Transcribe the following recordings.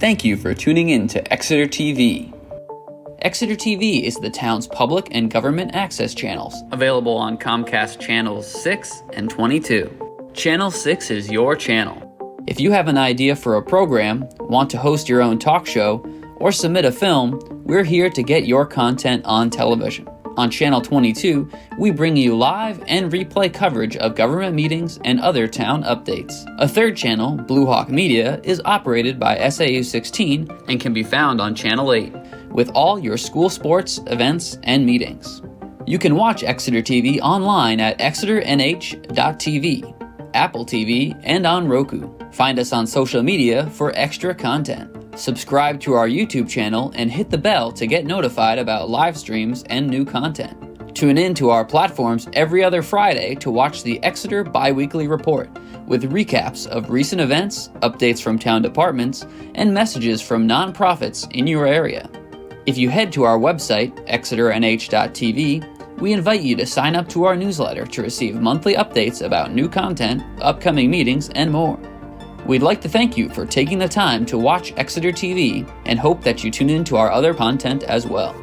Thank you for tuning in to Exeter TV. Exeter TV is the town's public and government access channels, available on Comcast Channels 6 and 22. Channel 6 is your channel. If you have an idea for a program, want to host your own talk show, or submit a film, we're here to get your content on television. On Channel 22, we bring you live and replay coverage of government meetings and other town updates. A third channel, Blue Hawk Media, is operated by SAU 16 and can be found on Channel 8, with all your school sports, events, and meetings. You can watch Exeter TV online at exeternh.tv, Apple TV, and on Roku. Find us on social media for extra content. Subscribe to our YouTube channel and hit the bell to get notified about live streams and new content. Tune in to our platforms every other Friday to watch the Exeter Biweekly Report, with recaps of recent events, updates from town departments, and messages from nonprofits in your area. If you head to our website, exeternh.tv, we invite you to sign up to our newsletter to receive monthly updates about new content, upcoming meetings, and more. We'd like to thank you for taking the time to watch Exeter TV and hope that you tune in to our other content as well.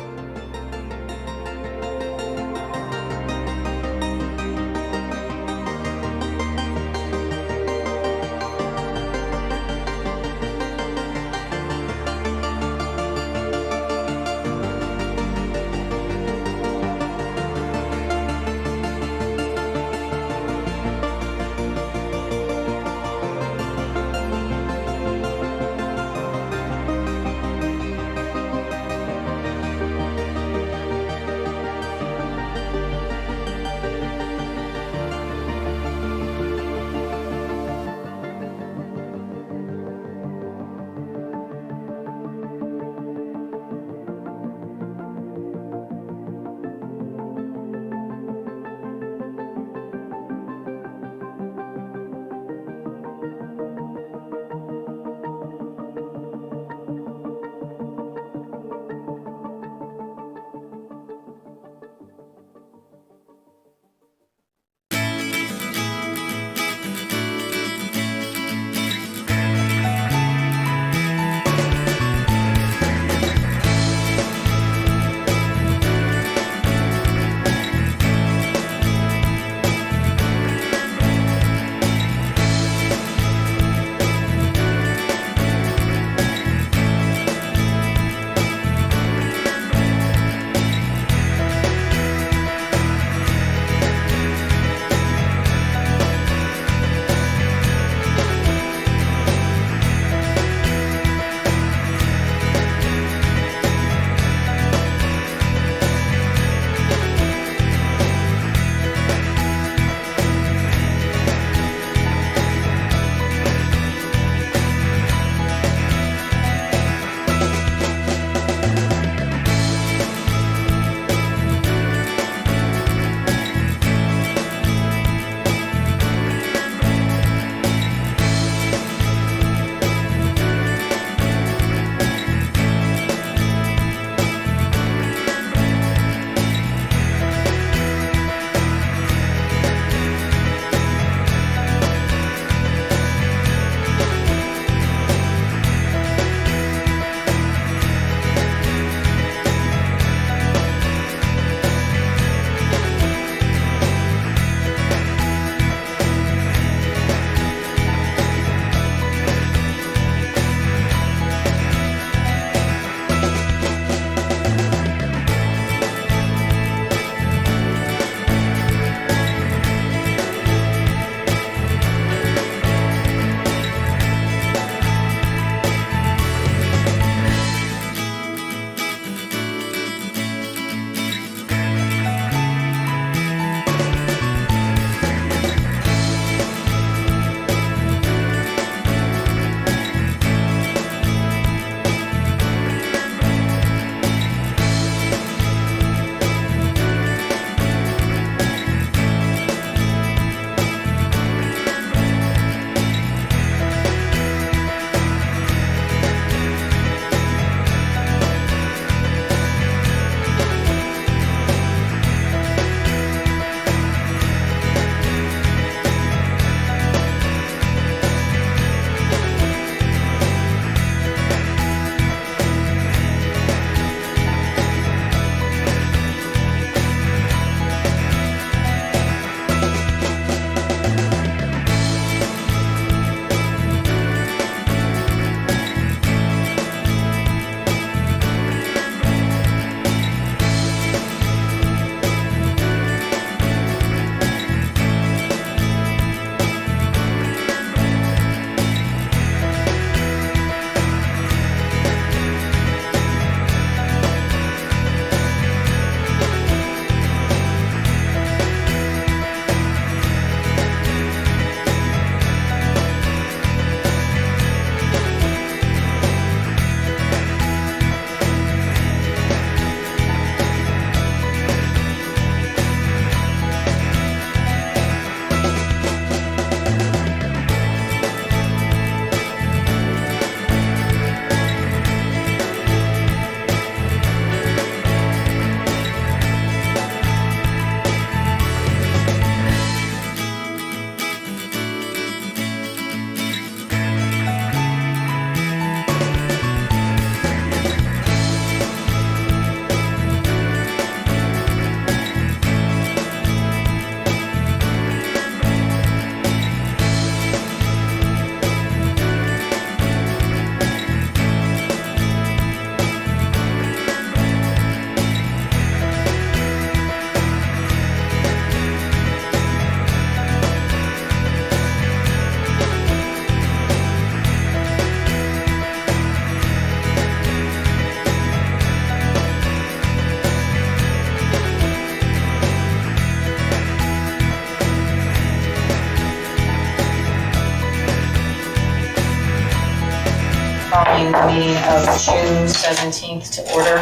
calling the meeting of June 17th to order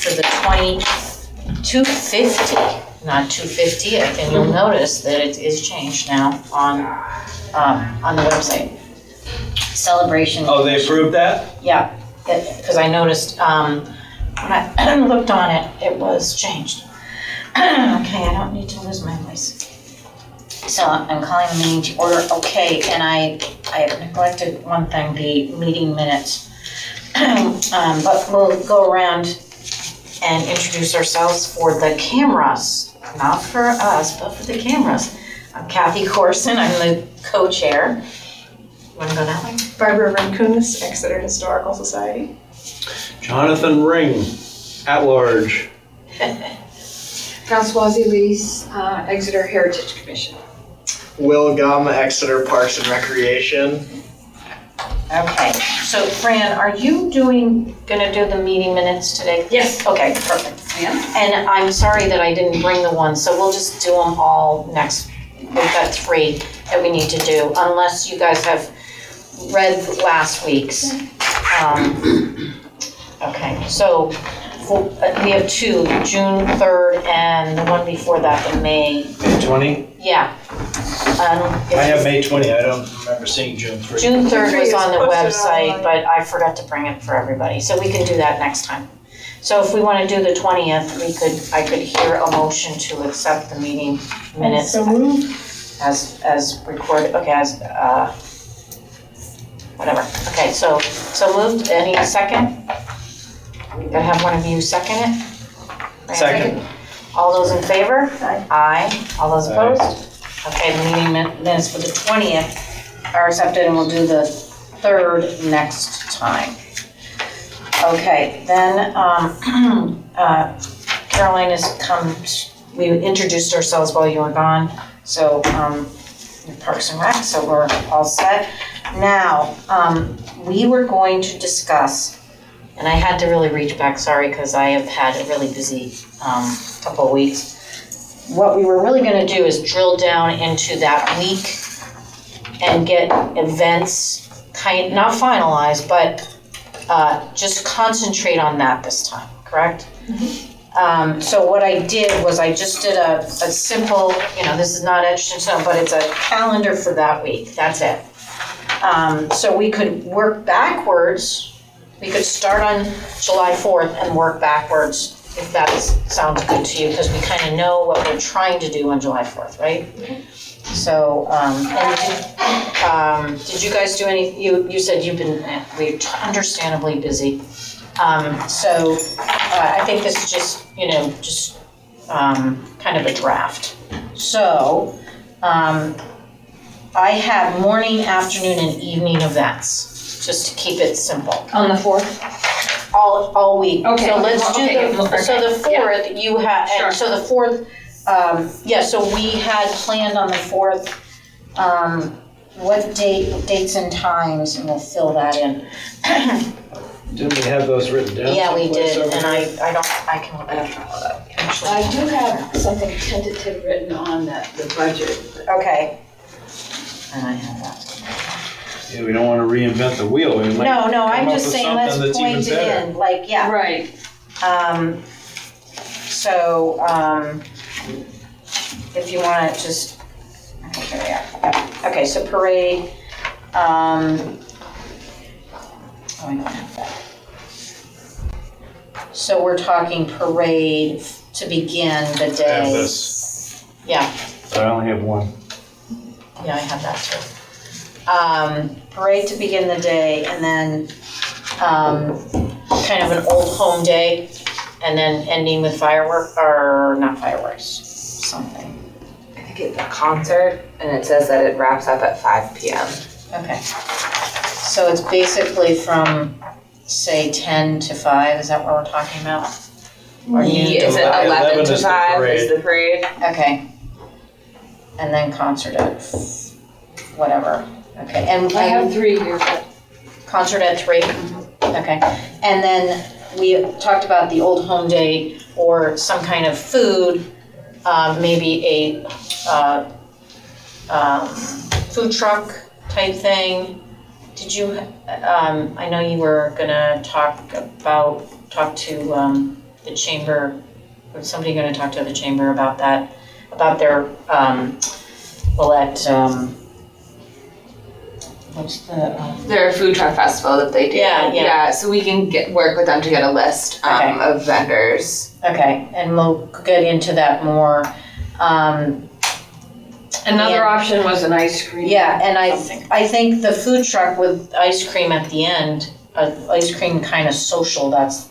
for the 250, not 250th, and you'll notice that it is changed now on the website. Celebration. Oh, they approved that? Yeah, because I noticed when I looked on it, it was changed. Okay, I don't need to lose my voice. So I'm calling the meeting to order, okay, and I have neglected one thing, the meeting minutes. But we'll go around and introduce ourselves for the cameras, not for us, but for the cameras. I'm Kathy Corson, I'm the co-chair. You wanna go that way? Barbara Rinkunis, Exeter Historical Society. Jonathan Ring, at large. Françoise Elise, Exeter Heritage Commission. Will Gum, Exeter Parks and Recreation. Okay, so Fran, are you gonna do the meeting minutes today? Yes. Okay, perfect. Yeah. And I'm sorry that I didn't bring the ones, so we'll just do them all next. We've got 3 that we need to do, unless you guys have read last week's. Okay, so we have 2, June 3rd and the one before that, the May. May 20? Yeah. I have May 20, I don't remember seeing June 3. June 3rd was on the Posted website, online. but I forgot to bring it for everybody, so we can do that next time. So if we want to do the 20th, I could hear a motion to accept the meeting minutes So moved. as recorded, okay, as, whatever. Okay, so moved, any second? Gotta have one of you second it? Second. All those in favor? Aye. Aye. All those Aye. opposed? Okay, the meeting minutes for the 20th are accepted, and we'll do the 3rd next time. Okay, then Caroline has come, we introduced ourselves while you were gone, so Parks and Rec, so we're all set. Now, we were going to discuss, and I had to really reach back, sorry, because I have had a really busy couple of weeks. What we were really gonna do is drill down into that week and get events not finalized, but just concentrate on that this time, correct? Mm-hmm. So what I did was I just did a simple, this is not etched in stone, but it's a calendar for that week, that's it. So we could work backwards. We could start on July 4th and work backwards, if that sounds good to you, because we kind of know what we're trying to do on July 4th, right? Okay. So, and did you guys do any, you said you've been, we're understandably busy. So I think this is just, kind of a draft. So, I have morning, afternoon, and evening events, just to keep it simple. On the 4th? All week. Okay. So let's do Okay. so the 4th, you had, Sure. and so the 4th, so we had planned on the 4th, what dates and times, and we'll fill that in. Didn't we have those written down? Yeah, we someplace did, over and here? I can look at it. Actually. I do have something tentative written on the budget. Okay. And I have that. Yeah, we don't want to reinvent the wheel. We might No, come I'm up just with saying, let's something that's even point it better. in, like, yeah. Right. If you want to just, okay, here we are. Yeah. Okay, so parade, I don't have that. So we're talking parade to begin the I have day. this, Yeah, but I only have one. yeah, I have that too. Parade to begin the day, and then kind of an old home day, and then ending with fireworks, or not fireworks, something. I think it's a concert, and it says that it wraps up at 5 p.m. Okay. So it's basically from, say, 10 to 5, is that what we're talking about? Or noon to Is it 5? 11 is to the 5 parade. is the parade? Okay. And then concert at whatever. Okay, and I have 3 here, but concert at 3? Okay. And then we talked about the old home day or some kind of food, maybe a food truck type thing, did you, I know you were gonna talk to the chamber, or somebody gonna talk to the chamber about that, about their, what's the, They're a food truck festival that they do. Yeah. So we can work with them to get a list Okay. of vendors. okay, and we'll get into that more. Another And- option was an ice cream. Yeah, and Something. I think the food truck with ice cream at the end, ice cream kind of social, that's,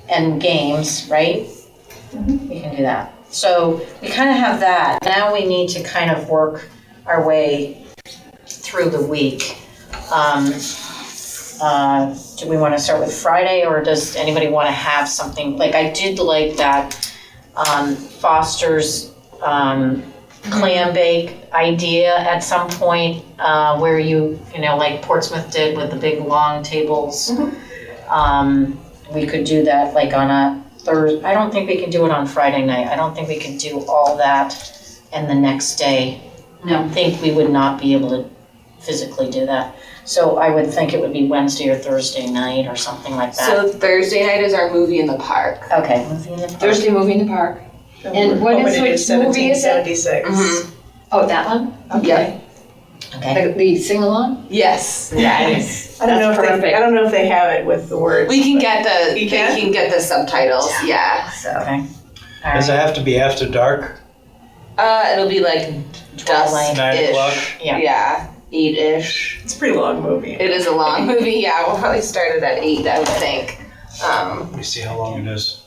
and games, right? We can do that. So we kind of have that. Now we need to kind of work our way through the week. Do we want to start with Friday, or does anybody want to have something? Like, I did like that Foster's clam bake idea at some point, where you like Portsmouth did with the big long tables. We could do that like on a Thursday. I don't think we can do it on Friday night. I don't think we can do all that and the next day. No. I think we would not be able to physically do that. So I would think it would be Wednesday or Thursday night or something like that. So Thursday night is our movie in the park. Okay. movie in the park. Thursday movie in the park. And what is, which movie is it? 1776. Oh, that one? Okay. Okay. The sing-along? Yes. Yes. I don't know That's if perfect. I don't know if they have it with the words. We can but- get the You can? they can get the subtitles. Yeah. So Okay. All Does it right. have to be after dark? it'll be like Twilight. dusk 9 o'clock? Yeah. Yeah. 8-ish. It's a pretty long movie. It is a long movie. Yeah, we'll probably start it at 8, I would think. Let me see how long it is.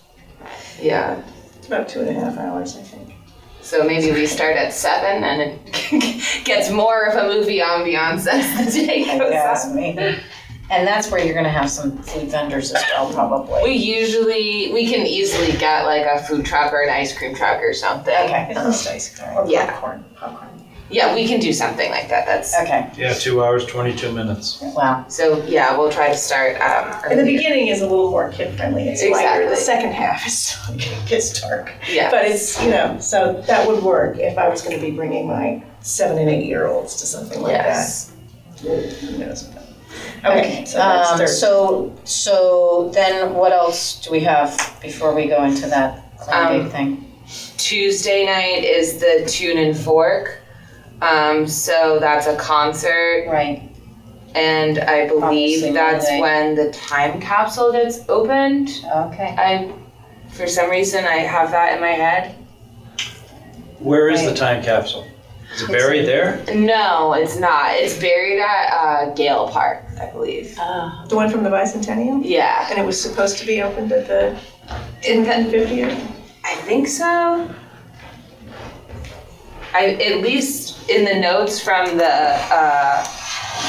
Yeah. It's about 2.5 hours, I think. So maybe we start at 7 and it gets more of a movie ambiance as the day I goes guess, on. maybe. And that's where you're gonna have some food vendors as well, probably. We can easily get like a food truck or an ice cream truck or something. Okay. It's just ice cream. Or Yeah. popcorn. Yeah, we can do something like that. That's Okay, Yeah, 2 hours, 22 minutes. wow. so. Yeah, we'll try to start. And the earlier. beginning is a little more kid-friendly. It's lighter. Exactly. The second half is it gets dark. Yeah. But it's, so that would work if I was going to be bringing my 7 and 8-year-olds to something like Yes. that. Who knows about that? Okay, so that's Thursday. So then what else do we have before we go into that clam bake thing? Tuesday night is the Tune and Fork. So that's a concert, Right, and I believe Obviously that's Monday. when the time capsule gets opened. okay. For some reason, I have that in my head. Where is the Right. time capsule? Is it buried there? No, it's not. It's buried at Gale Park, I believe. The one from the bicentennial? Yeah, And it was supposed to be opened at the in the, 50th? I think so. At least in the notes from the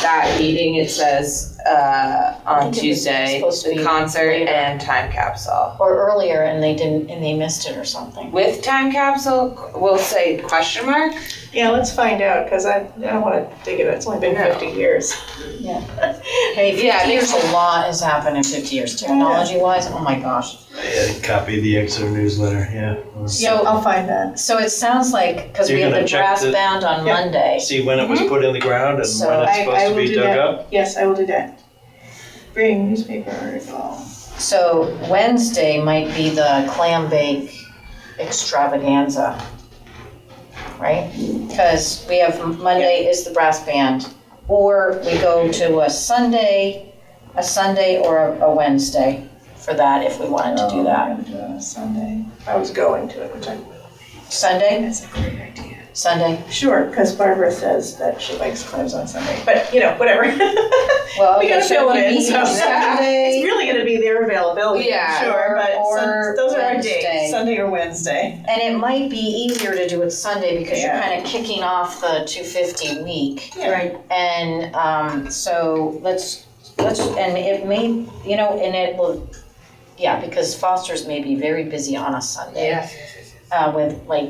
that meeting, it says on think it was Tuesday supposed to the be concert later. and time capsule. Or earlier and they missed it or something. With time capsule, we'll say question mark. Yeah, let's find out, because I don't want to dig it. It's only been No. 50 years. Hey, 50 Yeah, years, a lot has happened in 50 years, technology-wise, oh my gosh. I had a copy of the Exeter newsletter, yeah. So, I'll find that. so it sounds like, because So we you're have gonna the check brass the- band on Yeah. Monday. See when it was put in the ground and So when it's I supposed to be dug up? Yes, I will do that. Bring newspaper article. So Wednesday might be the clam bake extravaganza, right? Because we have Monday is the brass band, or we go to a Sunday or a Wednesday for that if we wanted to do that. I'm gonna do it on a Sunday. I was going to it, which I, Sunday, that's a great idea. Sunday. Sure, because Barbara says that she likes clams on Sunday, but whatever. Well, We okay, gotta so fill we it in, meet so Sunday. it's really gonna be their availability, Yeah, I'm sure, but or those are our Wednesday. dates, Sunday or Wednesday. And it might be easier to do it Sunday because you're Yeah. kind of kicking off the 250 week. Right. And so let's, and it may, and it will, because Foster's may be very busy on a Sunday. With like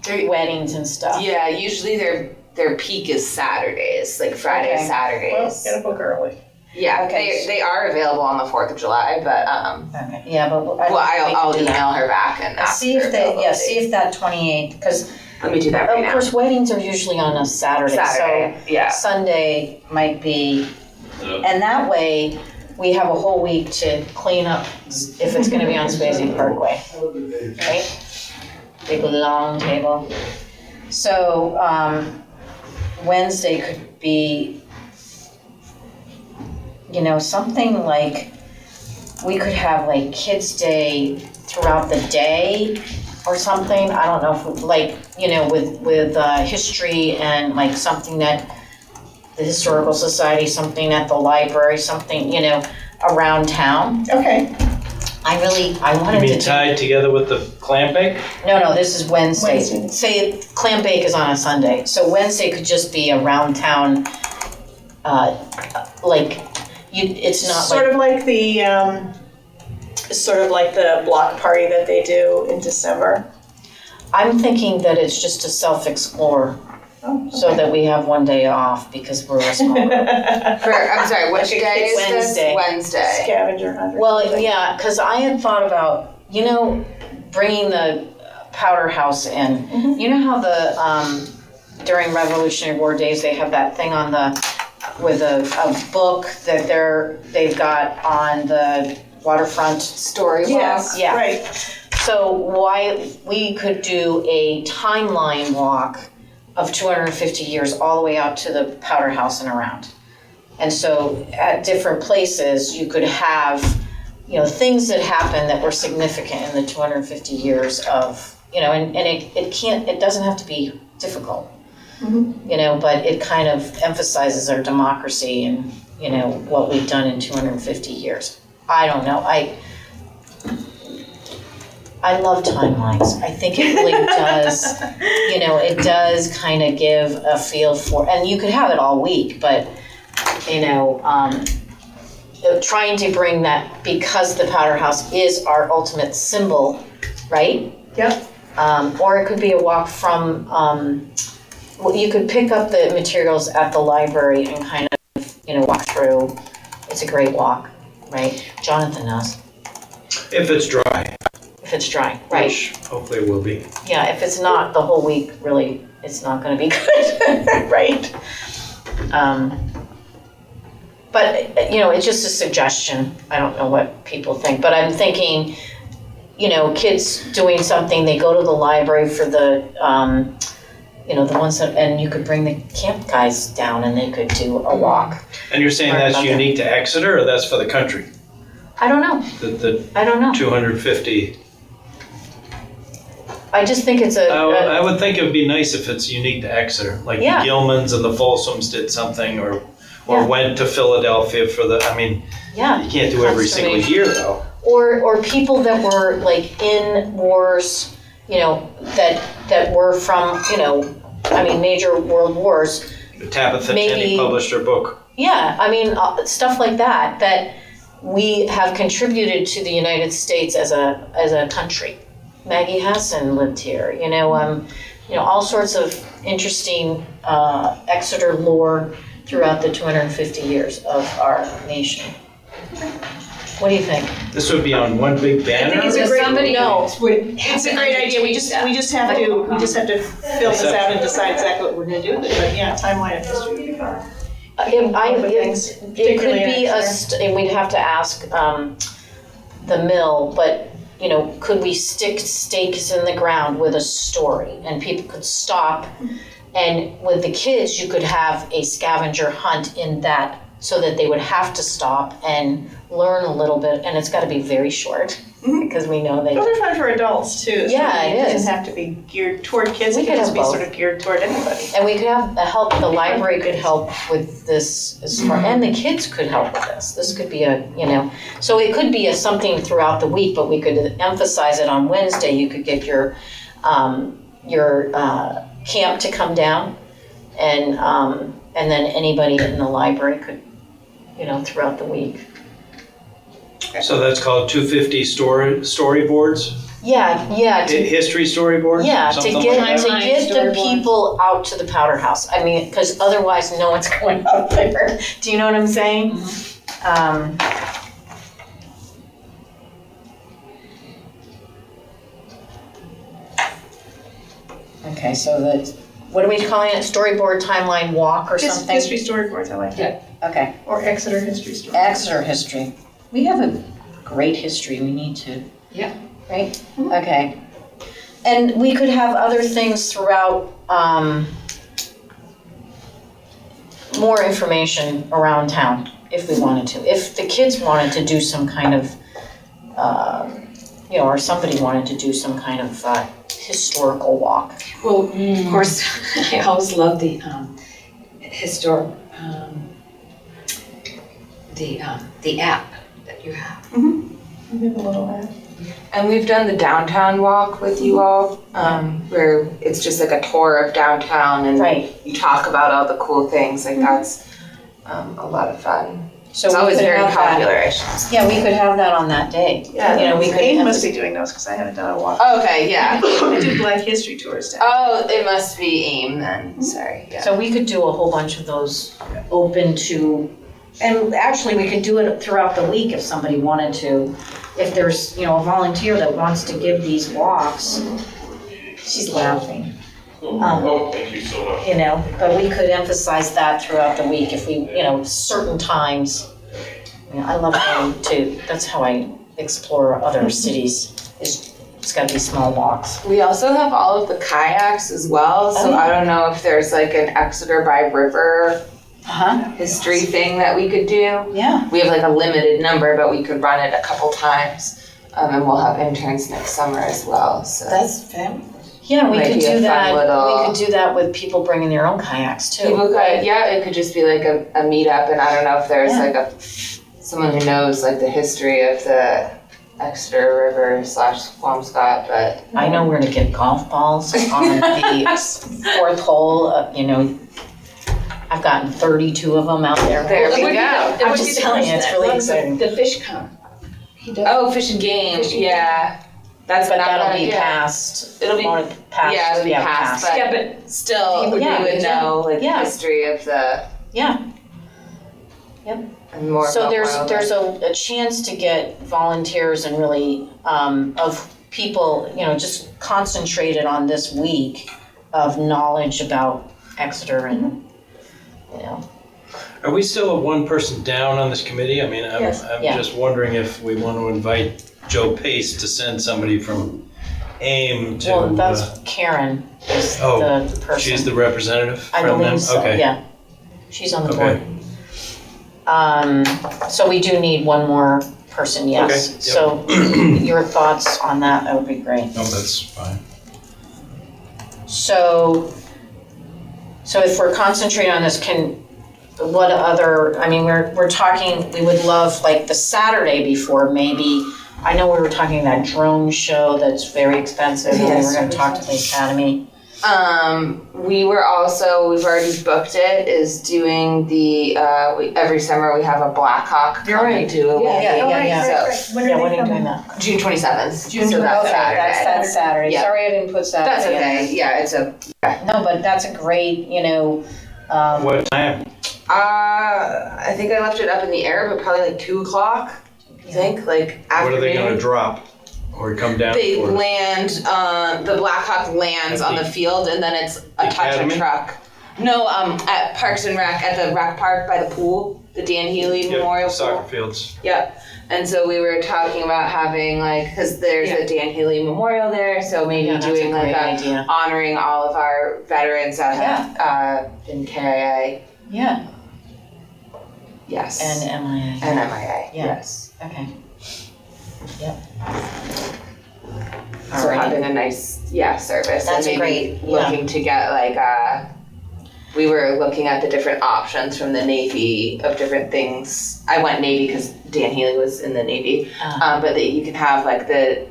weddings and stuff. Yeah, usually their peak is Saturdays, like Friday, Okay. Well, Saturdays. gotta book early. Yeah, Okay. they are available on the 4th of July, but Okay. Yeah, but well, I'll email her back and ask See her if they, availability. see if that 28th, because Let me do that right Of now. course, weddings are usually on a Saturday, Saturday, yeah. so Sunday might be, and that way, we have a whole week to clean up if it's gonna be on Swayze Parkway, right? Big long table. So, Wednesday could be, something like, we could have like Kids Day throughout the day or something. I don't know if, with history and like something that the Historical Society, something at the library, something, around town. Okay. I You wanted to mean do. tied together with the clam bake? No, this is Wednesday. Wednesday. Say clam bake is on a Sunday, so Wednesday could just be around town, it's not Sort of like the block party that they do in December. I'm thinking that it's just to self-explore, Oh, so that we have one day off because we're a small group. I'm sorry, which Like a day is Wednesday. this? Wednesday. Scavenger hunt. Well, yeah, because I had thought about, bringing the powder house in. Mhm. You know how during Revolutionary War days, they have that thing with a book that they've got on the waterfront. Story walk. Yes, Yeah. right. So why we could do a timeline walk of 250 years all the way out to the powder house and around. And so at different places, you could have, things that happened that were significant in the 250 years of, and it doesn't have to be difficult. But it kind of emphasizes our democracy and, what we've done in 250 years. I don't know, I love timelines. I think it really does, it does kind of give a feel for, and you could have it all week, but, trying to bring that, because the powder house is our ultimate symbol, right? Yep. Or it could be a walk from, you could pick up the materials at the library and kind of, walk through. It's a great walk, right? Jonathan knows, If it's dry, if it's dry, right? which hopefully it will be. Yeah, if it's not the whole week, really, it's not gonna be good, right? But, it's just a suggestion. I don't know what people think, but I'm thinking, kids doing something, they go to the library for the ones that, and you could bring the camp guys down and they could do a walk. And you're saying Learn that's about that. unique to Exeter, or that's for the country? I don't know, The I don't know. 250? I just think it's I would think it would be nice if it's unique to Exeter, like the Yeah. Gilmans and the Folsoms did something, or Yeah. went to Philadelphia for the, yeah. you can't do every single year though. Or people that were like in wars, that were from, major world wars. Tabitha Maybe- Tenney published her book. Yeah, stuff like that we have contributed to the United States as a country. Maggie Hassan lived here, all sorts of interesting Exeter lore throughout the 250 years of our nation. What do you think? This would be on one big I banner? think it's a Does great, somebody no, would it's a great idea. We just have to fill this out and decide exactly what we're gonna do with it. But yeah, timeline of history would be fun. It could be and we'd have to ask the mill, but could we stick stakes in the ground with a story and people could stop, and with the kids you could have a scavenger hunt in that, so that they would have to stop and learn a little bit, and it's got to be very short because we know they. Those are fun for adults too. So Yeah, it It is. doesn't have to be geared toward kids. We It could can just have be both. sort of geared toward anybody. And we could have the library could help with this as far, and the kids could help with this. This could be so it could be something throughout the week, but we could emphasize it on Wednesday. You could get your camp to come down, and then anybody in the library could, throughout the week. So that's called 250 storyboards? Yeah, History storyboards? Yeah, to Something get like that? Timeline, the storyboard. people out to the powder house. I mean, because otherwise no one's going out there. Do you know what I'm saying? Okay. Okay, so what are we calling it, storyboard timeline walk or something? History storyboards, I like that. Okay, Or Exeter history story. Exeter history. We have a great history, we need to. Yeah. Right? Okay. And we could have other things throughout, more information around town if we wanted to. If the kids wanted to do some kind of, or somebody wanted to do some kind of historical walk. Well, of course, I always love the historic, the app that you have. We have a little ad. And we've done the downtown walk with you all, where it's just like a tour of downtown and Right. you talk about all the cool things. Like that's a lot of fun. So It's we always could very have that- popular, I should say. Yeah, we could have that on that day. Yeah, You know, we could. Aim must be doing those, because I haven't done a walk. Okay, yeah. I do Black History tours down. Oh, it must be AIM then. Sorry. Yeah. So we could do a whole bunch of those open to, and actually we could do it throughout the week if somebody wanted to. If there's, a volunteer that wants to give these walks. She's laughing. Thank you so much. But we could emphasize that throughout the week if we, certain times. I love going to, that's how I explore other cities, it's gotta be small walks. We also have all of the kayaks as well, so I don't know if there's like an Exeter by river history thing that we could do. Yeah. We have like a limited number, but we could run it a couple times. And we'll have interns next summer as well, so. That's fabulous. Yeah, we Might could be a do fun that, little- we could do that with people bringing their own kayaks too. People could, yeah, it could just be like a meetup, and I don't know if there's Yeah. like someone who knows like the history of the Exeter River / Swampscott, but. I know where to get golf balls on the fourth hole, I've gotten 32 of them out there. There we go. I'm just telling you, it's really exciting. The fish con. He does. Oh, Fish and Game, yeah. That's But not that'll bad, be yeah. past. It'll be- Past. Yeah, it'll be past, but Yeah, but still, you Yeah, would yeah, know like the yeah. history of the. Yeah. And more So about there's wildlife. a chance to get volunteers and really, of people, just concentrated on this week of knowledge about Exeter and, Are we still a one person down on this committee? I mean, I'm Yeah. just wondering if we want to invite Joe Pace to send somebody from AIM to. well, that's Karen is Oh, the person. she's the representative I from them? believe so, Okay. yeah. She's on the Okay. board. So we do need one more person, yes. Okay, yep. So your thoughts on that would be great. No, that's fine. So if we're concentrating on this, what other, we're talking, we would love like the Saturday before maybe, I know we were talking that drone show that's very expensive, and we Yes. were gonna talk to the academy. We've already booked it, is doing the, every summer we have a Blackhawk come You're right. and do a Yeah, wedding. yeah, Right, yeah. right, right. When Yeah, are when they are you doing coming? that? June 27th. June So that's 27th. Saturday. That's that Saturday, Yeah. sorry I didn't put Saturday That's in. okay, yeah, it's a, No, but that's a great, What time? I think I left it up in the air, but probably like 2 o'clock, I think, like afternoon. What are they gonna drop? Or come down They for? land, the Blackhawk lands At on the- the field and then it's a touch Academy? a truck. No, at Parks and Rec, at the rec park by the pool, the Dan Healy Memorial Yep, Pool. soccer fields. Yep. And so we were talking about having cause there's a Dan Healy Memorial there, so maybe Yeah, that's a doing like great a idea. honoring all of our veterans that have been KIA. Yeah, Yes. and MIA. And MIA. Yeah. Yes. Okay. Yep. So Alrighty. having a nice, service. That's and maybe great, yeah. looking to get we were looking at the different options from the Navy of different things. I went Navy because Dan Healy was in the Navy. But that you can have like the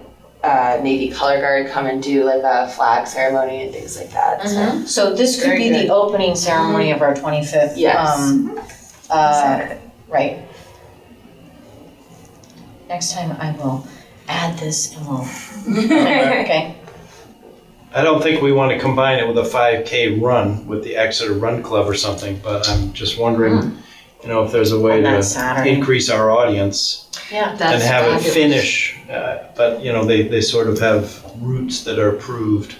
Navy color guard come and do like a flag ceremony and things like that. So. So this could Very be the opening ceremony of our 25th. Yes. Saturday. Right. Next time I will add this and we'll, okay? I don't think we want to combine it with a 5K run with the Exeter Run Club or something, but I'm just wondering, if there's a way On that to Saturday. increase our audience Yeah. and have it finish. But, they sort of have routes that are approved.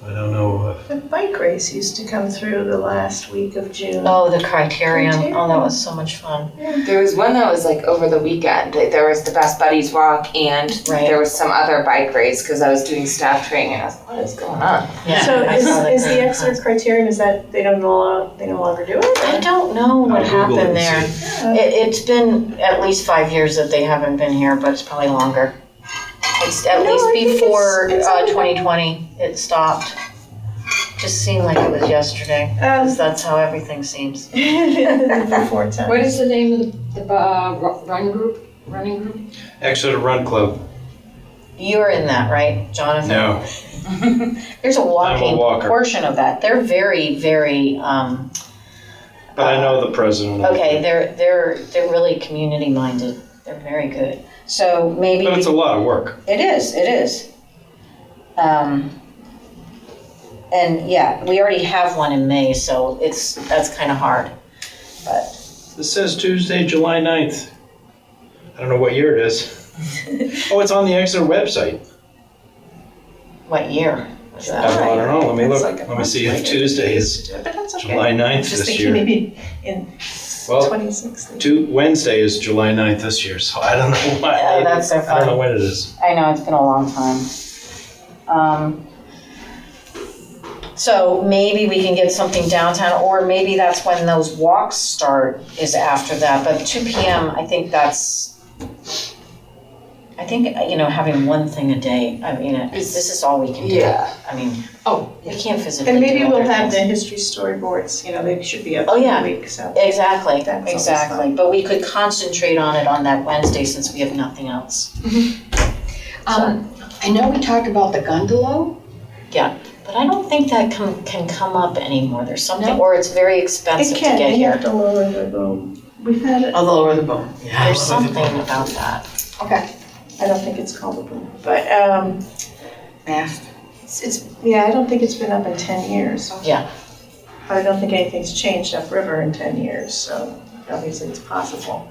I don't know if, The bike race used to come through the last week of June. Oh, the criterion. Oh, that was so much fun. There was one that was like over the weekend. There was the Best Buddies Walk and Right. there was some other bike race because I was doing staff training and I was like, what is going on? Yeah, So I is saw that the green Exeter cross. criterion, is that they no longer do it? I don't know what I'll Google it happened and there. see. It's been at least 5 years that they haven't been here, but it's probably longer. It's at No, least I think before it's 2020, it stopped. Just seemed like it was yesterday, 'cause that's how everything seems. Before time. What is the name of the running group? Exeter Run Club. You're in that, right, Jonathan? No, There's a I'm a walking walker. portion of that. They're very, very, but I know the president. of okay, it. they're really community minded. They're very good. So maybe. But it's a lot of work. It is. And yeah, we already have one in May, so that's kind of hard. But This says Tuesday, July 9th. I don't know what year it is. Oh, it's on the Exeter website. what year was that? I don't know, let me That's look. like a Let me see if month Tuesday is But that's okay. July 9th I was just this thinking year. maybe in Well, 2016. Wednesday is July 9th this year, so I don't know why. Yeah, that's so I don't know funny. when it is. I know, it's been a long time. So maybe we can get something downtown, or maybe that's when those walks start, is after that. But 2 p.m., I think, having one thing a day, I mean, this is all we can do. Yeah. I mean, we can't physically And do maybe we'll other have the things. history storyboards, they should be up Oh, for yeah. the week, so. Exactly, That's always exactly. fun. But we could concentrate on it on that Wednesday since we have nothing else. I know we talked about the gondola. But I don't think that can come up anymore. There's something, No? or it's very It expensive to can, get you here. have to lower the boom. We've had it, I'll lower the boom. There's something about that. Okay. I don't think it's called a boom, but, I don't think it's been up in 10 years. Yeah. I don't think anything's changed upriver in 10 years, so obviously it's possible.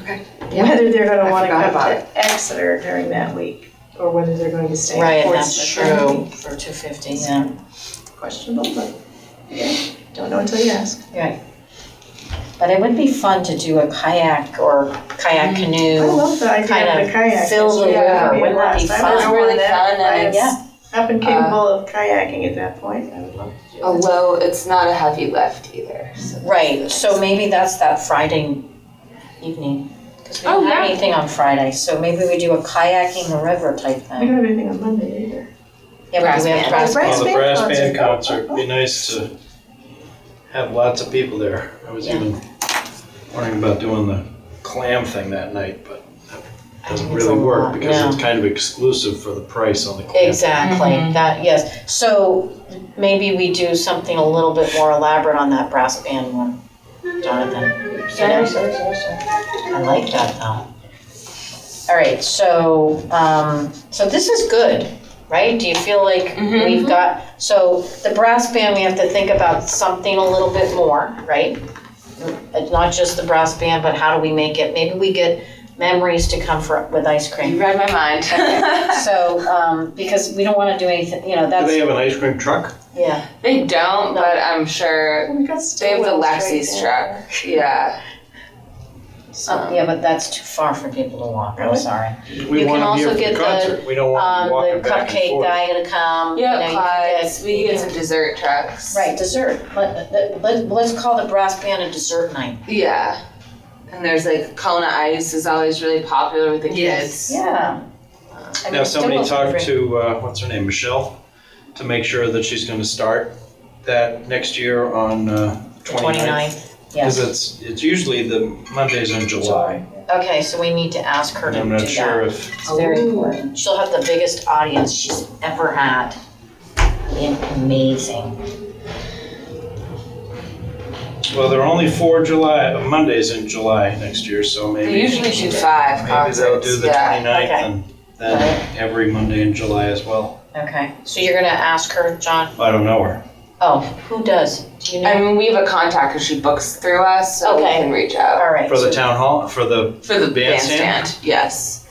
Okay. Whether they're gonna I wanna forgot come about to Exeter during that week, or whether they're going to stay in Right, and Portsmouth. that's during the true week. for 250, yeah. Questionable, but, don't know until you ask. Right. But it would be fun to do a kayak or kayak I canoe. love the idea of the kayak. fill the Yeah, river. it'd Wouldn't that be blast. I fun? was It's really on that. fun and I am Yeah. up and capable of kayaking at that point. I would love to do that. Although it's not a heavy lift either. So Right, so maybe that's that Friday evening. Because we don't have anything on Friday, so maybe we do a kayaking the river type We thing. don't have anything on Monday either. Yeah, but do we have Brass brass band. Well, the brass band concert. concert, it'd be nice to have lots of people there. I was Yeah. even wondering about doing the clam thing that night, but that doesn't It's really a work lot, because no. it's kind of exclusive for the price on the clam. Exactly, that, yes. So maybe we do something a little bit more elaborate on that brass band one, Jonathan. You know? I like that though. All right, so this is good, right? Do you feel like we've got, so the brass band, we have to think about something a little bit more, right? It's not just the brass band, but how do we make it, maybe we get memories to come with ice cream. You read my mind. So, because we don't want to do anything, Do they have an ice cream truck? yeah. They don't, but I'm sure We got they have the Stillwell's Lexi's right there. truck. Yeah. Yeah, but that's too far for people to walk, I'm Really? sorry. We You want can them here also for get the concert. We don't want them The walking back and cupcake forth. guy to come, you know, Yeah, you can pies. We get some dessert trucks. right, dessert. Let's call the brass band a dessert night. Yeah. And there's like Kona Ice is always really popular with the kids. Yeah. I mean, Now, somebody Stillwell's talked great. to, what's her name, Michelle, to make sure that she's gonna start that next year on 29th. 29th, Because yes. it's usually the Mondays in July. Okay, so we need to ask her And to I'm do not sure that. if, It's very important. She'll have the biggest audience she's ever had. Amazing. well, there are only 4 Mondays in July next year, so maybe. They usually do 5 Maybe concerts. they'll do the yeah. 29th Okay. and then every Monday in July as well. Okay, so you're gonna ask her, John? I don't know her. Oh, who does? Do you know? I mean, we have a contact because she books through us, so Okay. we can reach out. All right. For the town hall, for the For the bandstand? bandstand, yes.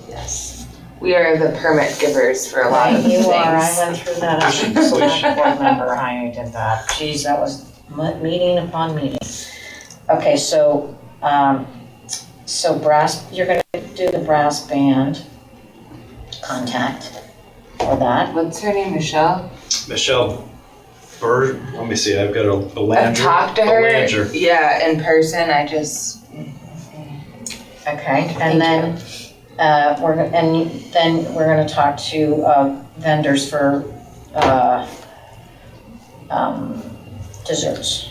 Yes. We are the permit givers for a lot of You things. are, I went through that as a select board member, I did that. Geez, that was meeting upon meeting. Okay, so brass, you're gonna do the brass band contact for that. What's her name, Michelle? Michelle Bird, let me see, I've got a Belanger. I've talked to her. Belanger. Yeah, in person, I just. Okay, and then, we're gonna talk to, vendors for, desserts.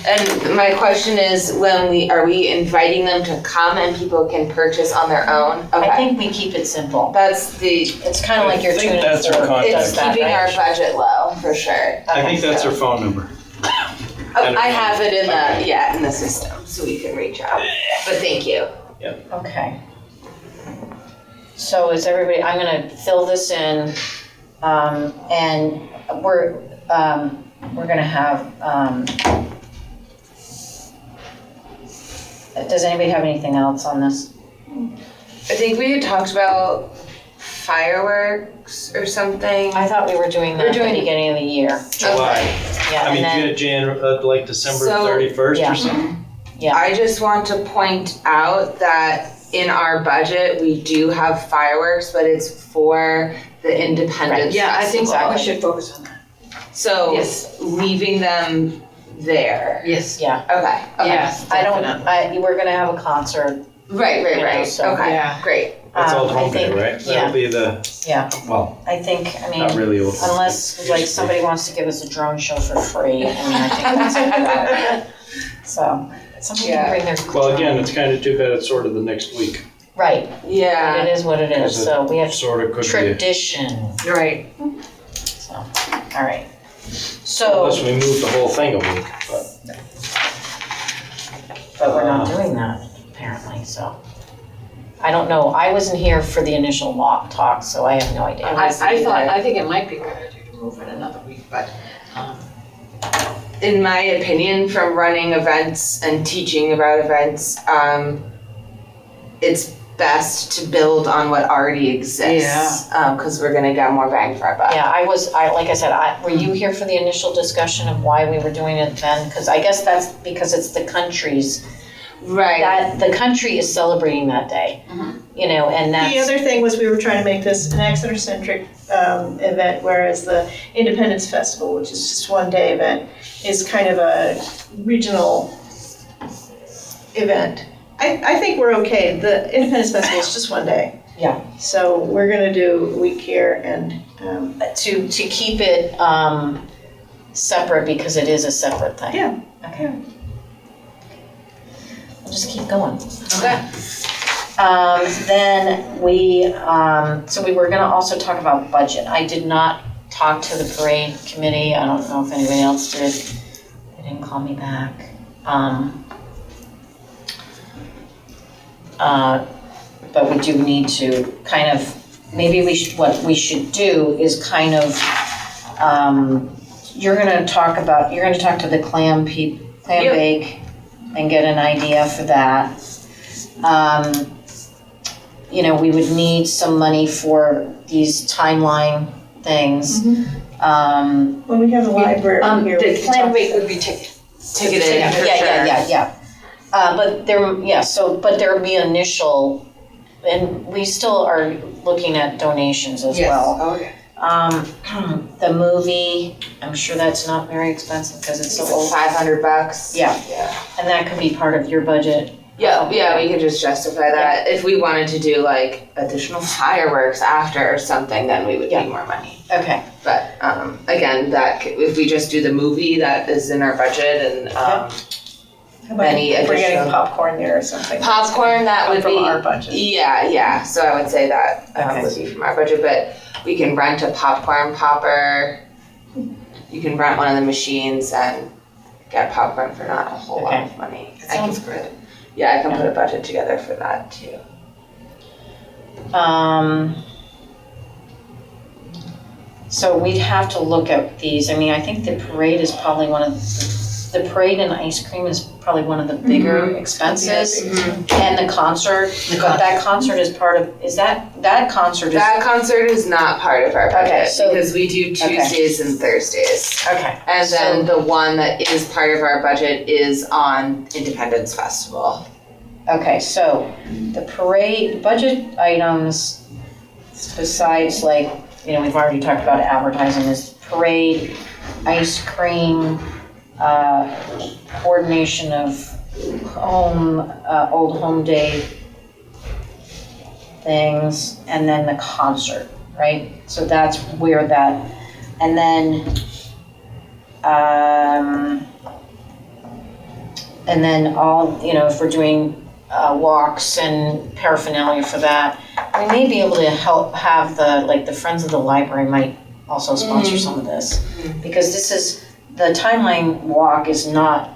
And my question is, are we inviting them to come and people can purchase on their own? I Okay. think we keep it simple. That's It's kind of like your I think tune that's her contact. it's does that, keeping our right? budget low, for sure. I think that's her phone number. I have it in the system, so we can reach out. But thank you. Okay. So is everybody, I'm gonna fill this in, and we're gonna have, does anybody have anything else on this? I think we had talked about fireworks or something. I thought we were doing that We're at the doing- beginning of the year. July. Yeah, I and mean, then, like December So- 31st Yeah. or something? yeah, I just want to point out that in our budget, we do have fireworks, but it's for the Independence Yeah, I think Festival. we should focus on that. So Yes. leaving them there. Yes. yeah. Okay. Yes. We're gonna have a concert, Right. You know, so- Okay. Yeah. Great. That's Old I Home Day, think- right? yeah. That'll be the, yeah, well, I think, I not mean, really Old Home Day. unless like somebody wants to give us a drone show for free, I mean, I think that's okay. So, somebody can bring their. Well, again, it's kind of too bad it's sort of the next week. Right, Yeah. it is what it is, Because it so we have Sort of could be, tradition, Right. so, all right. So, unless we move the whole thing a week, but we're not doing that apparently, so. I don't know, I wasn't here for the initial talk, so I have no idea. I think it might be a good idea to move it another week, but, In my opinion, from running events and teaching about events, it's best to build on what already exists. Because we're gonna get more bang for our buck. Yeah, like I said, were you here for the initial discussion of why we were doing it then? Because I guess that's because it's the country's, Right. that, the country is celebrating that day. You know, and that's. The other thing was we were trying to make this an Exeter-centric event, whereas the Independence Festival, which is just one day event, is kind of a regional event. I think we're okay. The Independence Festival is just one day. Yeah. So we're gonna do a week here and, To keep it separate because it is a separate thing. Yeah. Okay. We'll just keep going. Okay. Then so we were gonna also talk about budget. I did not talk to the parade committee. I don't know if anybody else did. They didn't call me back. But we do need to kind of, maybe what we should do is kind of, you're gonna talk to the clam bake and get an idea for that. You know, we would need some money for these timeline things. when we have the library here. we the can plan talk- rate would be ticketed. Ticketed for sure. Yeah. But there'll be initial, and we still are looking at donations as well. Okay. The movie, I'm sure that's not very expensive because it's so old. $500. Yeah, Yeah. and that could be part of your budget. Yeah, we could just justify that. If we wanted to do like additional fireworks after or something, then we would Yeah. need more money. Okay, But again, if we just do the movie, that is in our budget, and How about any We're getting additional- popcorn there or something. popcorn, that would From be our budget. Yeah. So I would say that Okay. would be from our budget, but we can rent a popcorn popper. You can rent one of the machines and get popcorn for not a whole lot Okay. of money. Sounds good. Yeah, I can put a budget together for that too. So we'd have to look at these. I mean, I think the parade is probably the parade and ice cream is probably one of the bigger expenses. And the concert, but that concert is part of, that concert is? That concert is not part of our budget Okay, so- because we do Tuesdays and Thursdays. Okay. And then the one that is part of our budget is on Independence Festival. Okay, so the parade, budget items, besides like, we've already talked about advertising, is parade, ice cream, coordination of old home day things, and then the concert, right? So that's where that, and then all, if we're doing walks and paraphernalia for that, we may be able to help have the Friends of the Library might also sponsor some of this. Because the timeline walk is not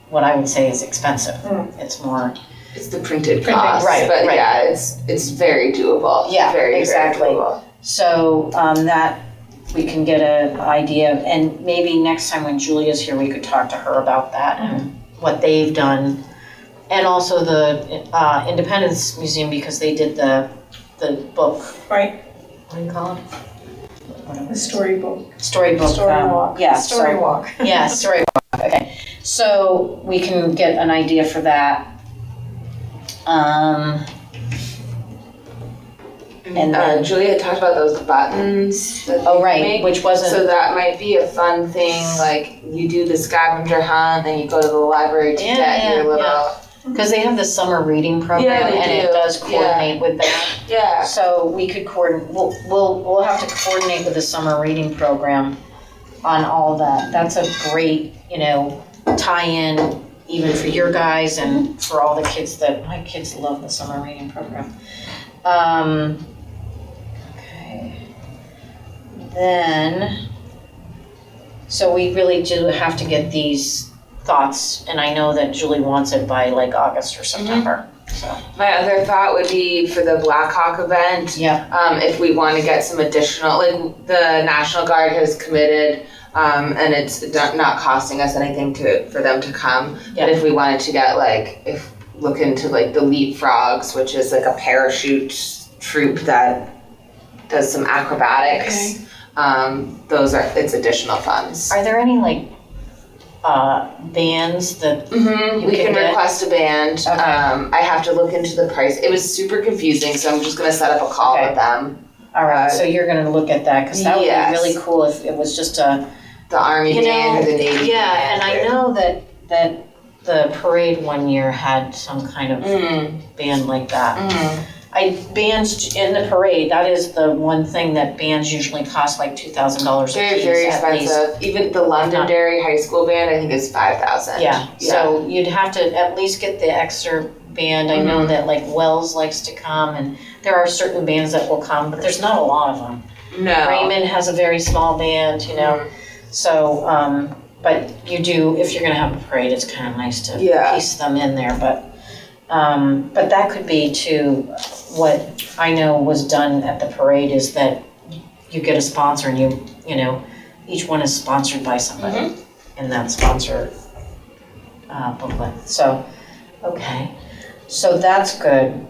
what I would say is expensive. It's more. It's the printed cost, right, but right. yeah, it's very doable. Yeah, very, exactly. Very doable. So that we can get an idea of, and maybe next time when Julia's here, we could talk to her about that and what they've done. And also the Independence Museum, because they did the book. Right. What do you call it? The storybook. Storybook. Story walk. Yeah. Story walk. Yeah, story walk. Okay. So we can get an idea for that. And then, Julia had talked about those buttons. That oh they right, make. which wasn't. So that might be a fun thing. Like you do the scavenger hunt, then you go to the library to get your little. Because they have the summer reading program, Yeah, they and do. it does coordinate with that. Yeah. So we could coordinate. We'll have to coordinate with the summer reading program on all that. That's a great tie-in even for your guys and for all the kids my kids love the summer reading program. Okay. Then, so we really do have to get these thoughts, and I know that Julie wants it by like August or September. So My other thought would be for the Black Hawk event. yeah, If we want to get some additional, like the National Guard has committed, and it's not costing us anything for them to come. Yeah. But if we wanted to get look into like the Leapfrogs, which is like a parachute troupe that does some acrobatics. It's additional funds. are there any like bands that Mm-hmm. We can can get- request a band. Okay. I have to look into the price. It was super confusing, so I'm just gonna set up a call Okay. with them. all right, so you're gonna look at that because that would Yes. be really cool if it was just a The Army band or the Navy yeah, band. and I know that the parade one year had some kind of band like that. Bands in the parade, that is the one thing that bands usually cost like $2,000 a Very, piece very at least. expensive. Even the Londonderry High School band, I think, is $5,000. Yeah, so you'd have to at least get the Exeter band. I know that like Wells likes to come, and there are certain bands that will come, but there's not a lot of them. No. Raymond has a very small band, so, but you do, if you're gonna have a parade, it's kind of nice to piece them in there, but that could be too, what I know was done at the parade is that you get a sponsor and each one is sponsored by somebody in that sponsor booklet. So, okay, so that's good.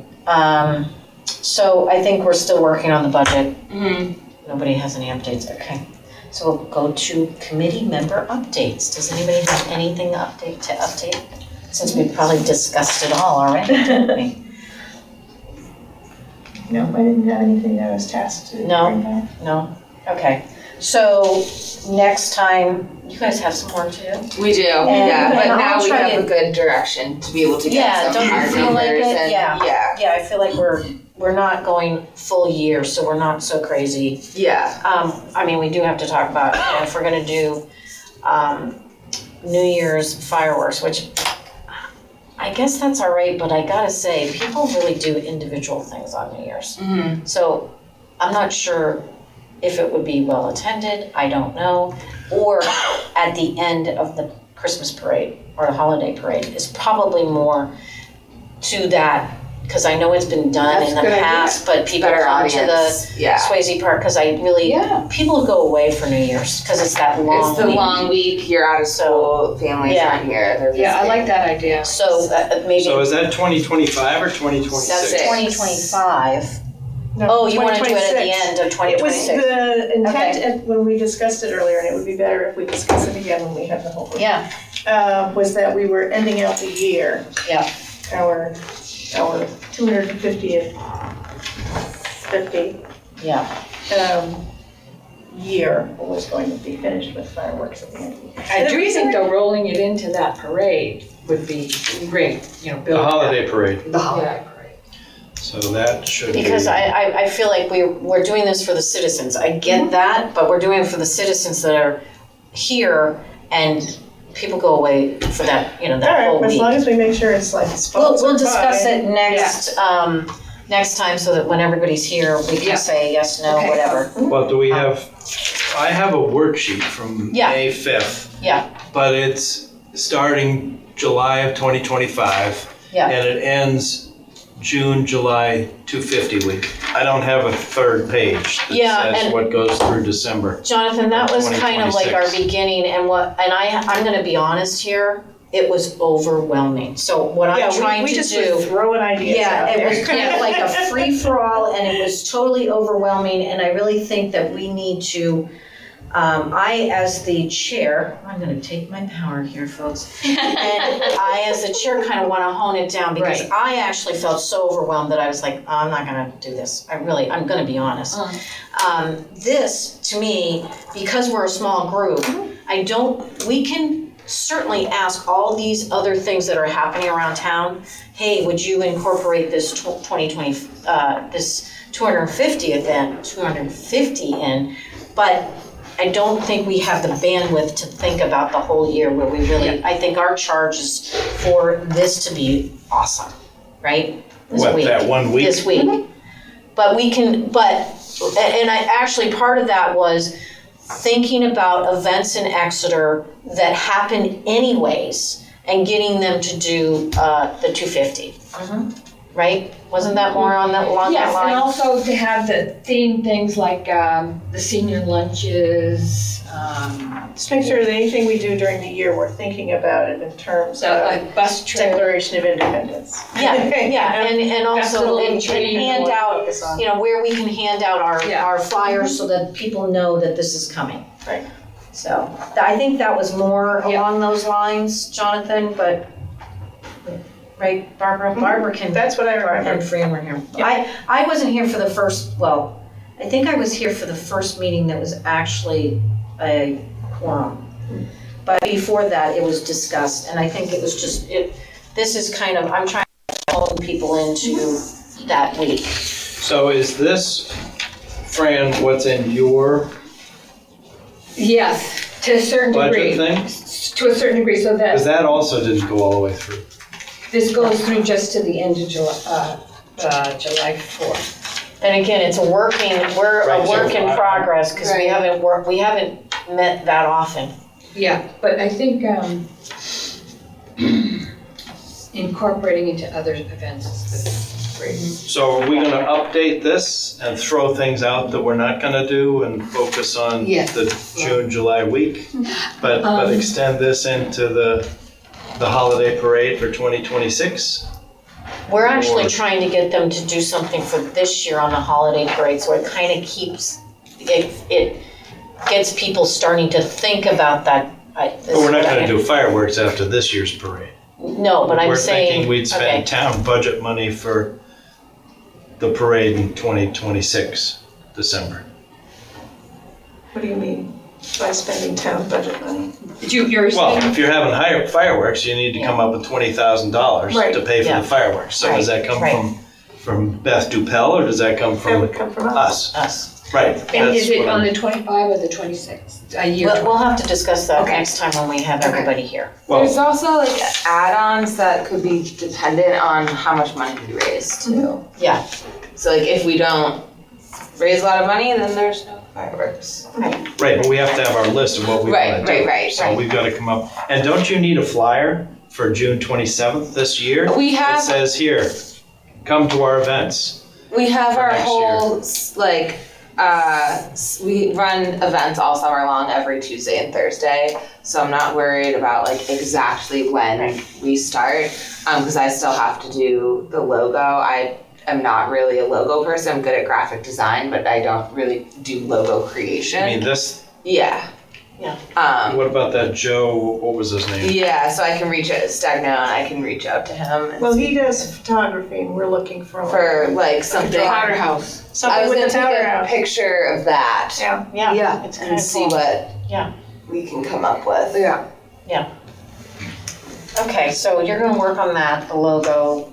So I think we're still working on the budget. Nobody has any updates, okay. So we'll go to committee member updates. Does anybody have anything to update? Since we probably discussed it all already. No, I didn't have anything that I was tasked to No. bring back. No? Okay. So next time, you guys have some work to do? We do, And but I'll now we try have to- a good direction to be able to Yeah, get some don't you hard feel like numbers it? and Yeah. Yeah, I feel like we're not going full year, so we're not so crazy. I mean, we do have to talk about, if we're gonna do New Year's fireworks, which I guess that's all right, but I gotta say, people really do individual things on New Year's. So I'm not sure if it would be well attended, I don't know. Or at the end of the Christmas parade or the holiday parade is probably more to that because I know it's been done That's in a the good idea. past, but people Better come to the audience. Yeah. Swayze Park, because I really, Yeah. people go away for New Year's, because it's that long It's the week. long week, you're out of school, families Yeah. aren't here, they're Yeah, I visiting. like that idea. So maybe So is that 2025 or that's 2026? 2025. No, Oh, you want to do it at the 2026. end of It was 2026? the intent Okay. when we discussed it earlier, and it would be better if we discuss it again when we have the whole group. Yeah, Was that we were ending out the year. Yeah. Our 250th, 50, yeah. year was going to be finished with fireworks at the end of the year. I do think though, rolling it into that parade would be great, you know, The building holiday parade. The holiday parade. So that should be. Because I feel like we're doing this for the citizens. I get that, but we're doing it for the citizens that are here, and people go away for that, you know, All that whole right, as week. long as we make sure it's like We'll sponsored discuss by- it next time, so that when everybody's here, we Yeah. can say yes, no, Okay. whatever. Well, do we have, I have a worksheet from Yeah. May 5th. Yeah. But it's starting July of 2025. Yeah. And it ends June, July 250 week. I don't have a third page Yeah, that says and- what goes through December. Jonathan, that was kind of like our 2026. beginning, and I'm gonna be honest here, it was overwhelming. So what I'm trying we to just do. were throwing ideas Yeah, out it there. was kind of like a free-for-all, and it was totally overwhelming, and I really think that we need to, I, as the chair, I'm gonna take my power here, folks. And I, as the chair, kind of wanna hone it down, because Right. I actually felt so overwhelmed that I was like, I'm not gonna do this. I'm gonna be honest. This, to me, because we're a small group, we can certainly ask all these other things that are happening around town. Hey, would you incorporate this 2020, this 250 in? But I don't think we have the bandwidth to think about the whole year where we really, I think our charge is for this to be awesome, right? This What, week. that 1 week? This week. But and I actually, part of that was thinking about events in Exeter that happen anyways and getting them to do the 250. Right? Wasn't that more along that Yes, line? and also to have the themed things like the senior lunches, Just make sure that anything we do during the year, we're thinking about it in terms so of like bus trip. Declaration of Independence. Yeah, and also Festival and tree you hand wanna out, focus on. you know, where we can hand out Yeah. our flyers so that people know that this is coming. Right. So, I think that was more Yeah. along those lines, Jonathan, but, right, Barbara? Barbara can, That's what I and remember. Fran were here. I wasn't here for the first, well, I think I was here for the first meeting that was actually a quorum. But before that, it was discussed, and I think it was just, this is kind of, I'm trying to pull people into that week. So is this, Fran, what's in your Yes, to a certain degree. budget thing? To a certain degree, so Because that that also didn't go all the way through. this goes through just to the end of July 4th. And again, it's we're Right, a so work in I- progress, because we haven't met that often. Yeah, but I think incorporating into other events is great. So are we gonna update this and throw things out that we're not gonna do and focus on Yes. the June, July week? But extend this into the holiday parade for 2026? We're actually Or- trying to get them to do something for this year on the holiday parade, so it kind of keeps, it gets people starting to think about that. But we're not gonna do fireworks after this year's parade. No, but I'm saying, We're thinking we'd okay. spend town budget money for the parade in 2026, December. What do you mean by spending town budget money? You're Well, saying, if you're having fireworks, you need to come up with $20,000 Right. to pay for Yeah. the fireworks. So does that come Right. from Beth Dupel, or does that come That from would come from us. Us. Right. and that's is it what on I'm- the 25 or the 26th? A year? We'll have to discuss that Okay. next time when we have everybody here. Well, There's also like add-ons that could be dependent on how much money we raise too. Yeah, So like if we don't raise a lot of money, then there's no fireworks. right, but we have to have our list of what we want to do. Right. So we've got to come up, and don't you need a flyer for June 27th this year? We It have, says here, come to our events? We have For our next whole, like, we run events all summer long every Tuesday and Thursday, so I'm not worried about like exactly when we start, because I still have to do the logo. I am not really a logo person. I'm good at graphic design, but I don't really do logo creation. I mean, this, Yeah. Yeah. what about that Joe, what was his name? Yeah, so I can reach out, Stagno, and I can reach out to him. And Well, he does photography, and we're looking for like something. Powderhouse. I something was with gonna the take a powderhouse. picture of that. Yeah, it's kind and of see cool. what Yeah. we can come up with. Yeah. Okay, so you're gonna work on that, the logo.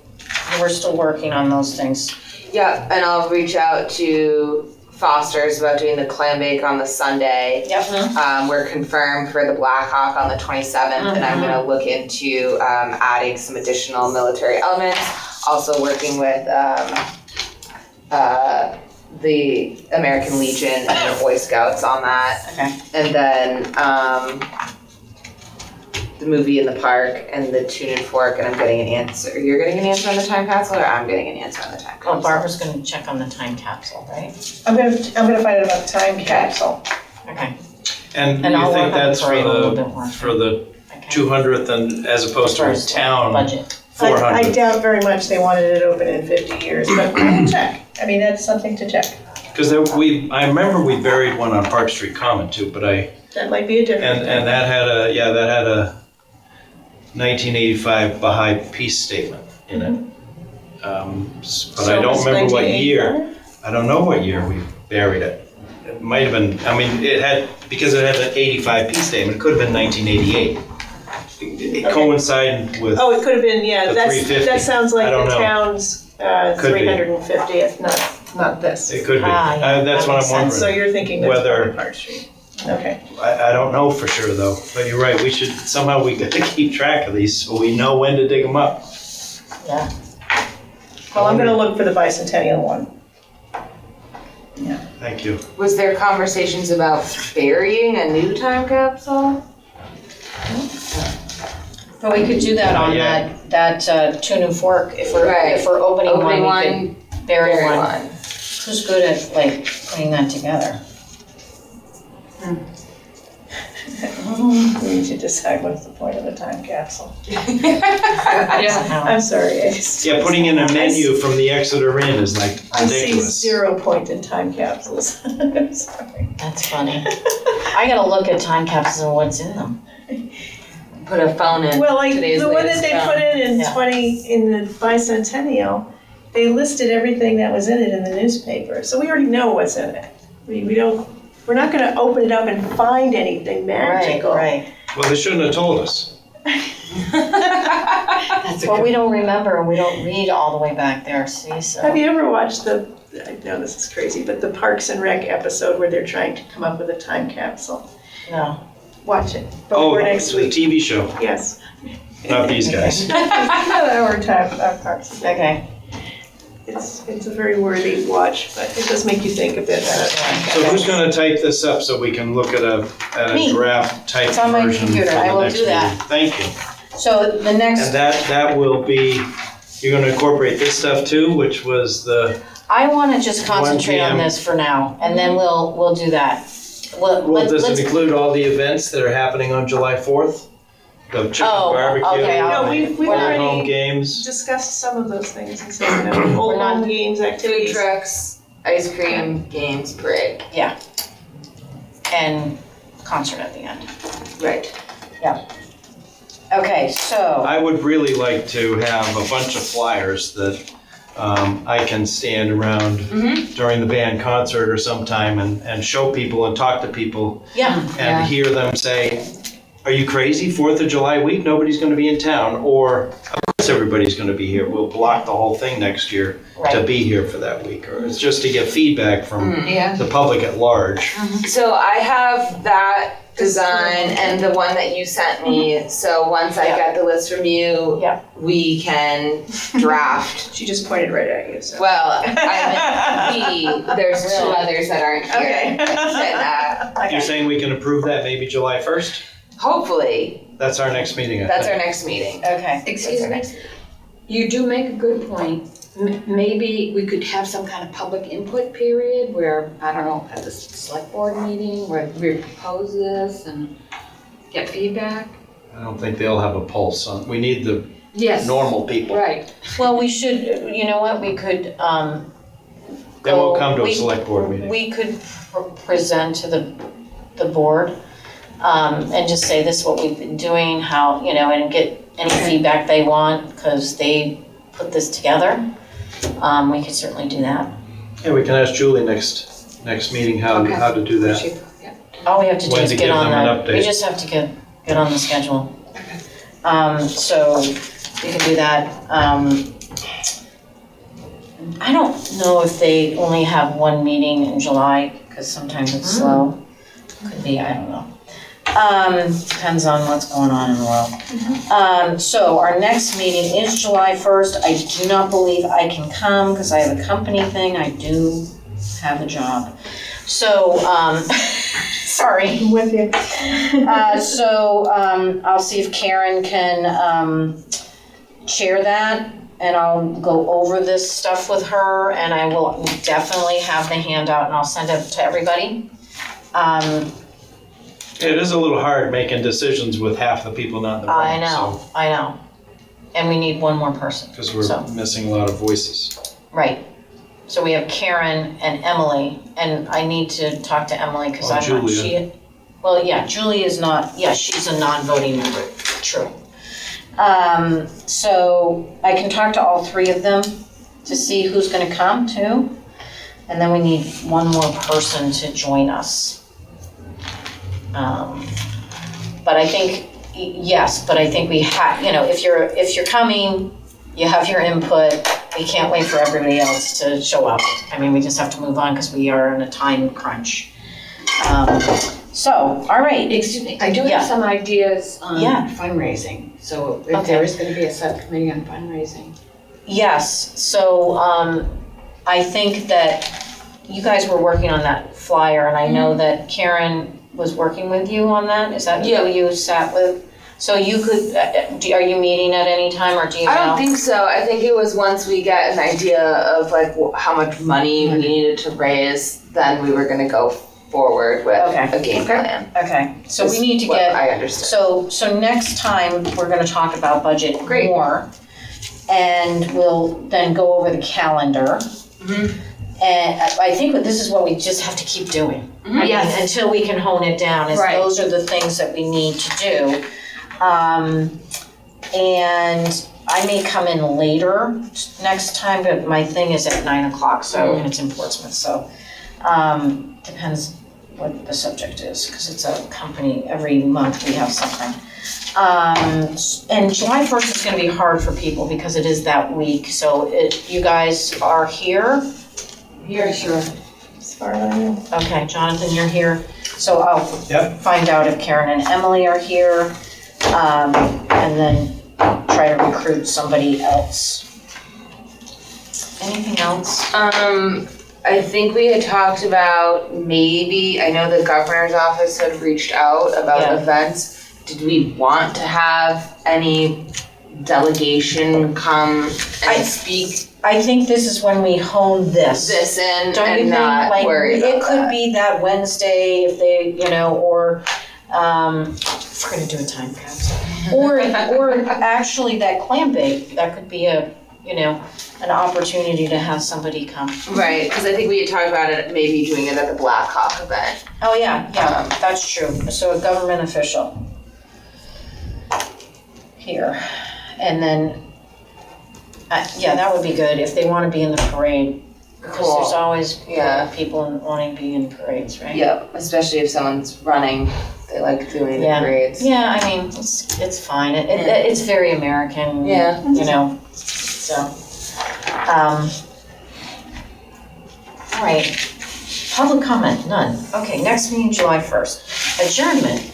We're still working on those things. Yeah, and I'll reach out to Foster's about doing the clam bake on the Sunday. Yep. We're confirmed for the Black Hawk on the 27th, and I'm gonna look into adding some additional military elements. Also working with the American Legion and the Boy Scouts on that. Okay. And then the movie in the park and the tune and fork, and I'm getting an answer. You're getting an answer on the time capsule, or I'm getting an answer on the time capsule? Oh, Barbara's gonna check on the time capsule, right? I'm gonna find out about the time capsule. Okay. And And you I'll think work on that's the for parade a little bit more. the Okay. 200th and as opposed to a First, town budget. I 400? doubt very much they wanted it open in 50 years, but I will check. I mean, that's something to check. Because I remember we buried one on Park Street Common too, but That might be a different. and that had a 1985 Baha'i peace statement in it. But I don't remember what year. I don't know what year we buried it. It might have been, I mean, because it had an 85 peace statement, it could have been 1988. It coincided with, Oh, it could have been, The yeah, 350. that sounds like I don't the know. town's Could be. 350th, not this. it could be. Ah, yeah, That's that what makes I'm sense. So wondering. you're thinking that's Whether- probably Park Street. Okay. I don't know for sure though, but you're right, somehow we got to keep track of these so we know when to dig them up. Yeah. Well, I'm gonna look for the bicentennial one. Thank you. Was there conversations about burying a new time capsule? But we could do that on Yeah. that tune and fork, if we're Right. opening Opening one, we one, could bury bury one. one. Who's good at like putting that together? We need to decide what's the point of the time capsule. Yeah. I'm sorry, Ace. Yeah, putting in a menu from the Exeter Inn is like I see ridiculous. 0 point in time capsules. I'm sorry. That's funny. I gotta look at time capsules and what's in them. Put a phone in. Well, like Today's the one that latest they phone. put in Yeah. in the bicentennial, they listed everything that was in it in the newspaper. So we already know what's in it. We're not gonna open it up and find anything magical. Right. Well, they shouldn't have told us. Well, we don't remember and we don't read all the way back there, see, so. Have you ever watched I know this is crazy, but the Parks and Rec episode where they're trying to come up with a time capsule? No. Watch it before next the week. TV show, Yes. not these guys. Our Parks and Rec. Okay. It's a very worthy watch, but it does make you think a bit. So who's gonna type this up so we can look at a Me. draft typed It's on my version for computer. I the will next do that. meeting? Thank you. So the next, And that will be, you're gonna incorporate this stuff too, which was the, I wanna just 1 concentrate on PM. this for now, and then we'll do that. well, does Let's- it include all the events that are happening on July 4th? The chicken Oh, barbecue? okay, No, we've We're not home already games? discussed some of those things and said, old not- home games, Food activities. trucks, ice cream, games, parade. And concert at the end. Right. Okay, so, I would really like to have a bunch of flyers that I can stand around during the band concert or sometime and show people and talk to people yeah, and hear them say, are you crazy? 4th of July week, nobody's gonna be in town, or of course everybody's gonna be here. We'll block the whole thing next year to right. be here for that week, or it's just to get feedback from Yeah. the public at large. So I have that design and the one that you sent me. So once I get the list from you, Yeah. we can draft. She just pointed right at you, so. Well, I meant we. There's 2 others that aren't here. Okay. And, You're saying we can approve that maybe July 1st? hopefully, That's our next meeting, I that's our think. next meeting. Okay. Excuse me, you do make a good point. maybe we could have some kind of public input period where, I don't know, at the select board meeting where we propose this and get feedback. I don't think they'll have a pulse on, we need the Yes. normal people. Right. Well, we should, you know what, we could, Then we'll come to a we- select board meeting. we could present to the board, and just say this is what we've been doing, how, you know, and get any feedback they want, because they put this together. We could certainly do that. Yeah, we can ask Julie next meeting how to do that. Yeah. All we have to do When is to get give on them an the, we update. just have to get on the schedule. So we can do that. I don't know if they only have one meeting in July, because sometimes it's slow. Could be, I don't know. Depends on what's going on in the world. So our next meeting is July 1st. I do not believe I can come because I have a company thing. I do have a job. So, sorry. I'm with you. I'll see if Karen can chair that, and I'll go over this stuff with her, and I will definitely have the handout, and I'll send it to everybody. It is a little hard making decisions with half the people not in the room. I know. And we need one more person. Because we're So- missing a lot of voices. Right. So we have Karen and Emily, and I need to talk to Emily because Oh, I'm not, Julia. well, yeah, Julie is not, yeah, she's a non-voting member, true. So I can talk to all three of them to see who's gonna come too. And then we need one more person to join us. But I think, yes, but I think we have, you know, if you're coming, you have your input, we can't wait for everybody else to show up. I mean, we just have to move on because we are in a time crunch. So, all right. Excuse me, I do Yeah. have some ideas on Yeah. fundraising. So if Okay. there is gonna be a subcommittee on fundraising. Yes, so I think that you guys were working on that flyer, and I know that Karen was working with you on that. Is that who you sat with? So you could, are you meeting at any time, or do you know? I don't think so. I think it was once we get an idea of like how much money we needed to raise, then we were gonna go forward with Okay. a game plan. Okay, so we is need to what get, I understood. so next time, we're gonna talk about budget Great. more. And we'll then go over the calendar. Mhm. And I think that this is what we just have to keep doing. I mean, Yes. until we can hone it down, is Right. those are the things that we need to do. And I may come in later next time, but my thing is at 9:00, so, and it's in Portsmouth, so, depends what the subject is, because it's a company, every month we have something. And July 1st is gonna be hard for people because it is that week, so you guys are here? Here, sure. As far as I know. Okay, Jonathan, you're here, so I'll Yep. find out if Karen and Emily are here, and then try to recruit somebody else. Anything else? I think we had talked about maybe, I know the governor's office had reached out about Yeah. events. Did we want to have any delegation come and speak I think this is when we hone this. this in Don't you and think, not like, worry about it could that? be that Wednesday if they, you know, or, if we're gonna do a time capsule. Or actually that clam bake, that could be a, you know, an opportunity to have somebody come. Right, because I think we had talked about it, maybe doing it at the Black Hawk event. Oh, yeah, that's true. So a government official here. And then, yeah, that would be good if they want to be in the parade. Because there's always people wanting to be in parades, right? Yep, especially if someone's running, they like doing the parades. Yeah, I mean, it's fine. It's very American, Yeah. you know, so. All right, public comment, none. Okay, next meeting, July 1st. Adjournment.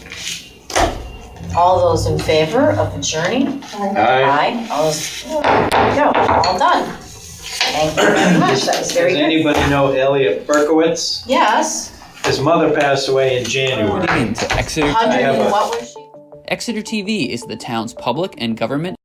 All those in favor of adjourning? Aye. All those, there we go, all done. Thank you very much, that was very Does good. anybody know Elliot Berkowitz? Yes, His mother passed away in January. Tuning in to Exeter 100 have and a- what was she? Exeter TV is the town's public and government